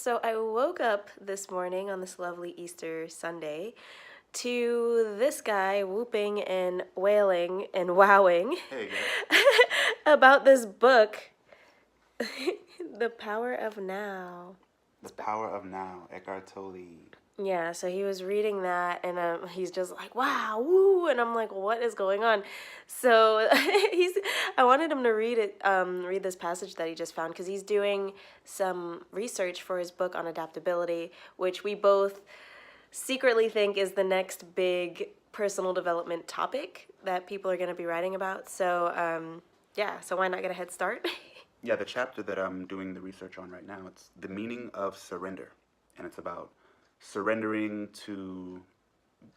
So I woke up this morning on this lovely Easter Sunday to this guy whooping and wailing and wowing Hey, about this book, The Power of Now. The Power of Now, Eckhart Tolle. Yeah, so he was reading that, and he's just like, "Wow, woo!" And I'm like, "What is going on?" So I wanted him to read this passage that he just found because he's doing some research for his book on adaptability, which we both secretly think is the next big personal development topic that people are going to be writing about. So yeah, so why not get a head start? Yeah, the chapter that I'm doing the research on right now, it's the meaning of surrender. And it's about surrendering to,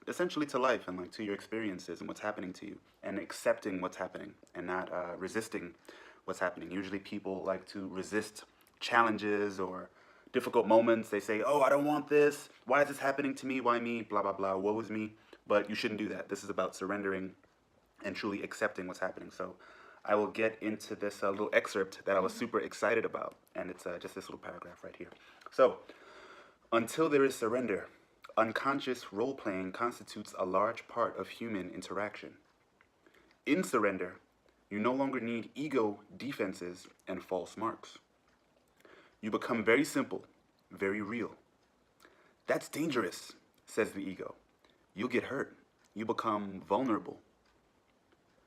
essentially to life and like to your experiences and what's happening to you and accepting what's happening and not resisting what's happening. Usually people like to resist challenges or difficult moments. They say, oh, I don't want this. Why is this happening to me? Why me? Blah, blah, blah. Woe is me. But you shouldn't do that. This is about surrendering and truly accepting what's happening. So I will get into this little excerpt that I was super excited about. And it's just this little paragraph right here. So, until there is surrender, unconscious role-playing constitutes a large part of human interaction. In surrender, you no longer need ego defenses and false marks. You become very simple, very real. That's dangerous, says the ego. You'll get hurt. You become vulnerable.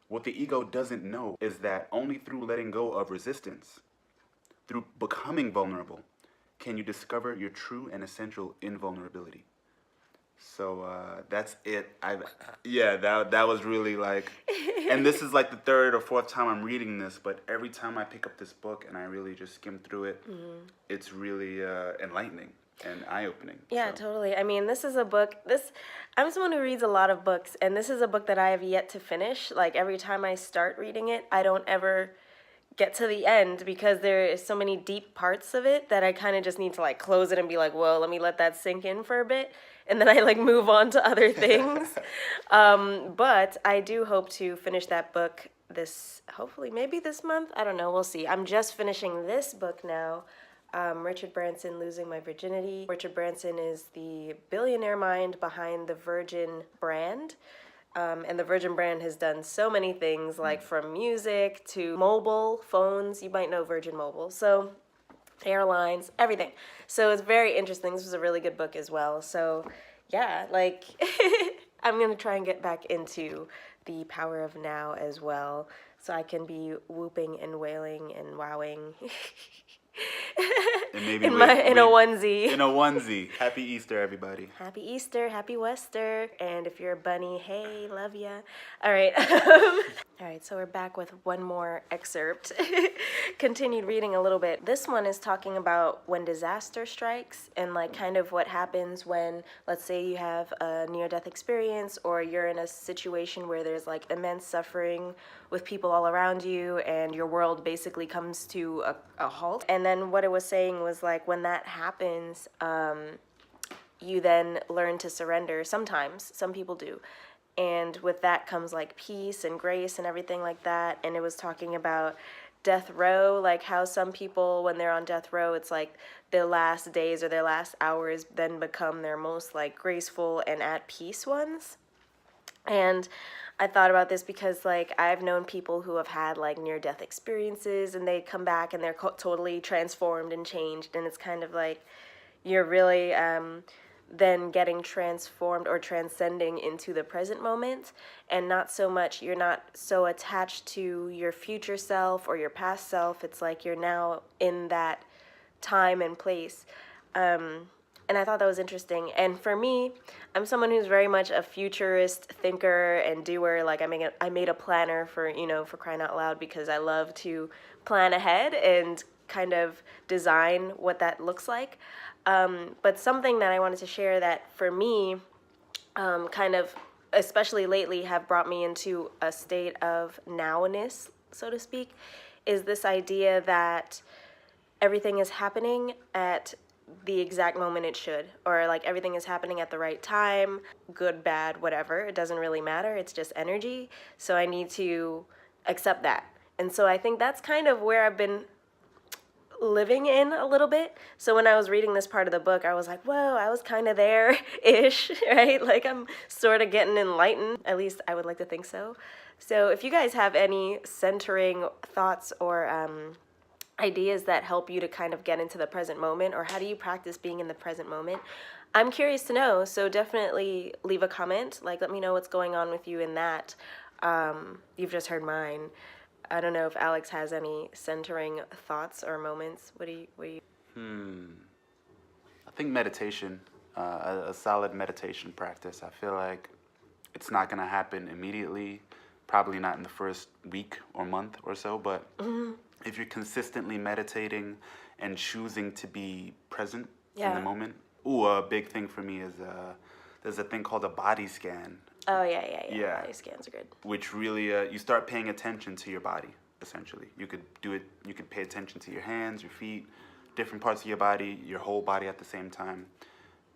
What the ego doesn't know is that only through letting go of resistance, through becoming vulnerable, can you discover your true and essential invulnerability. So that's it. That was really like, and this is like the third or fourth time I'm reading this, but every time I pick up this book and I really just skim through it, it's really enlightening and eye-opening. Yeah, So. totally. I mean, this is a book. I'm someone who reads a lot of books, and this is a book that I have yet to finish. Like every time I start reading it, I don't ever get to the end because there is so many deep parts of it that I kind of just need to like close it and be like, whoa, let me let that sink in for a bit, and then I like move on to other things. But I do hope to finish that book hopefully maybe this month. I don't know. We'll see. I'm just finishing this book now. Richard Branson, Losing My Virginity. Richard Branson is the billionaire mind behind the Virgin brand. And the Virgin brand has done so many things, like from music to mobile phones. You might know Virgin Mobile. So airlines, everything. So it's very interesting. This was a really good book as well. So yeah, like I'm going to try and get back into the power of now as well. So I can be whooping and wailing and wowing. And maybe in a onesie. In a onesie. Happy Easter, everybody. Happy Easter, happy Wester. And if you're a bunny, hey, love ya. All right. All right, so we're back with one more excerpt. Continued reading a little bit. This one is talking about when disaster strikes and like kind of what happens when, let's say you have a near-death experience or you're in a situation where there's like immense suffering with people all around you and your world basically comes to a halt. And then what it was saying was like when that happens, you then learn to surrender. Sometimes, some people do. And with that comes like peace and grace and everything like that. And it was talking about death row, like how some people, when they're on death row, it's like their last days or their last hours then become their most like graceful and at peace ones. And I thought about this because like I've known people who have had like near-death experiences and they come back and they're totally transformed and changed. And it's kind of like you're really then getting transformed or transcending into the present moment, and not so much, you're not so attached to your future self or your past self. It's like you're now in that time and place. And I thought that was interesting. And for me, I'm someone who's very much a futurist thinker and doer. Like I made a planner for crying out loud, because I love to plan ahead and kind of design what that looks like. But something that I wanted to share that for me, kind of, especially lately, have brought me into a state of nowness, so to speak, is this idea that everything is happening at the exact moment it should, or like everything is happening at the right time, good, bad, whatever. It doesn't really matter. It's just energy. So I need to accept that. And so I think that's kind of where I've been living in a little bit. So when I was reading this part of the book, I was like, whoa, I was kind of there-ish, right? Like I'm sort of getting enlightened. At least I would like to think so. So if you guys have any centering thoughts or ideas that help you to kind of get into the present moment, or how do you practice being in the present moment, I'm curious to know. So definitely leave a comment. Like, let me know what's going on with you in that. You've just heard mine. I don't know if Alex has any centering thoughts or moments. What do you? I think meditation, a solid meditation practice. I feel like it's not going to happen immediately, probably not in the first week or month or so, but if you're consistently meditating and choosing to be present in the moment. Ooh, a big thing for me is there's a thing called a body scan. Oh, yeah. Body scans are good. Which really, you start paying attention to your body, essentially. You could do it, you could pay attention to your hands, your feet, different parts of your body, your whole body at the same time.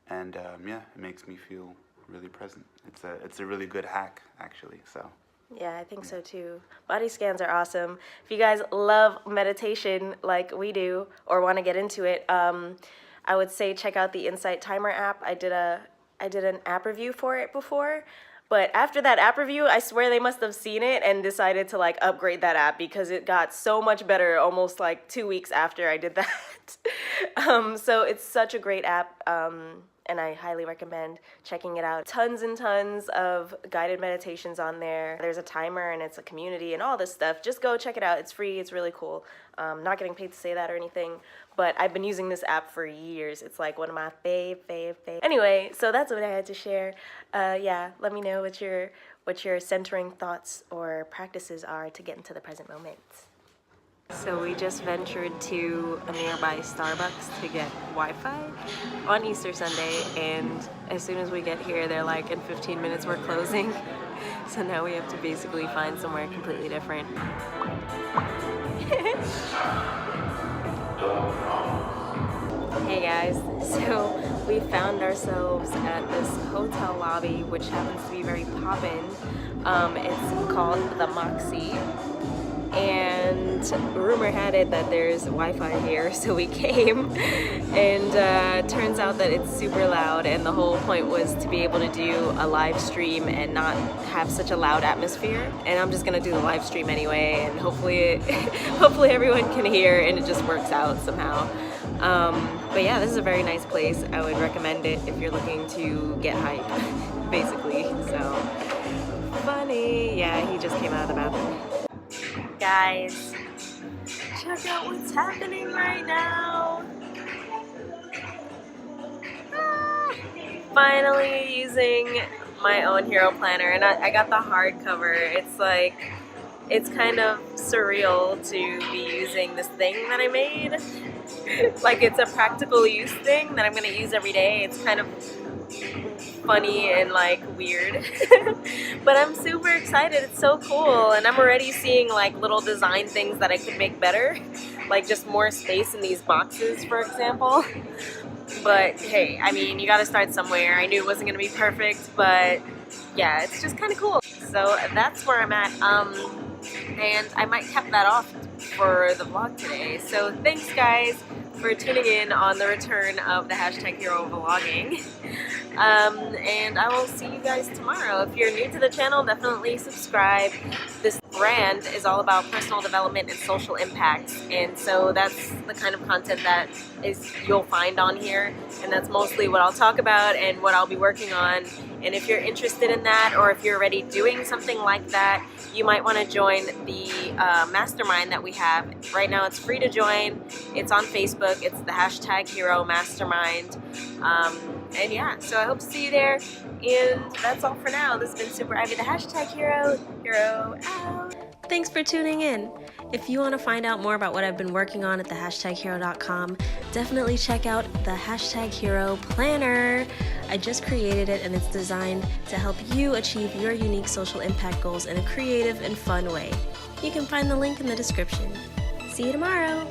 And it makes me feel really present. It's a really good hack, actually, so. Yeah, I think so too. Body scans are awesome. If you guys love meditation like we do or want to get into it, I would say check out the Insight Timer app. I did an app review for it before, but after that app review, I swear they must have seen it and decided to like upgrade that app because it got so much better almost like 2 weeks after I did that. So it's such a great app. And I highly recommend checking it out. Tons and tons of guided meditations on there. There's a timer and it's a community and all this stuff. Just go check it out. It's free. It's really cool. Not getting paid to say that or anything, but I've been using this app for years. It's like one of my fave. Anyway, so that's what I had to share. Let me know what your centering thoughts or practices are to get into the present moment. So we just ventured to a nearby Starbucks to get Wi-Fi on Easter Sunday, and as soon as we get here, they're like, in 15 minutes we're closing. So now we have to basically find somewhere completely different. Hey guys, so we found ourselves at this hotel lobby, which happens to be very poppin'. It's called the Moxie. And rumor had it that there's Wi-Fi here, so we came, and turns out that it's super loud, and the whole point was to be able to do a live stream and not have such a loud atmosphere. And I'm just gonna do the live stream anyway, and hopefully everyone can hear and it just works out somehow. But yeah, this is a very nice place. I would recommend it if you're looking to get hype, basically. So funny. Yeah, he just came out of the bathroom. Guys, check out what's happening right now. Finally using my own hero planner, and I got the hardcover. It's kind of surreal to be using this thing that I made. Like, it's a practical use thing that I'm gonna use every day. It's kind of funny and like weird. But I'm super excited. It's so cool, and I'm already seeing like little design things that I could make better, like just more space in these boxes, for example. But hey, I mean, you gotta start somewhere. I knew it wasn't gonna be perfect, but yeah, it's just kind of cool. So that's where I'm at, and I might cap that off for the vlog today. So thanks guys for tuning in on the return of the #hero vlogging. And I will see you guys tomorrow. If you're new to the channel, definitely subscribe. This brand is all about personal development and social impact, and so that's the kind of content that you'll find on here, and that's mostly what I'll talk about and what I'll be working on. And if you're interested in that, or if you're already doing something like that, you might want to join the mastermind that we have. Right now it's free to join. It's on Facebook. It's the #hero mastermind. And yeah, so I hope to see you there. And that's all for now. This has been Super Ivy, the #hero out. Thanks for tuning in. If you want to find out more about what I've been working on at the #hero.com, definitely check out the #hero planner. I just created it, and it's designed to help you achieve your unique social impact goals in a creative and fun way. You can find the link in the description. See you tomorrow.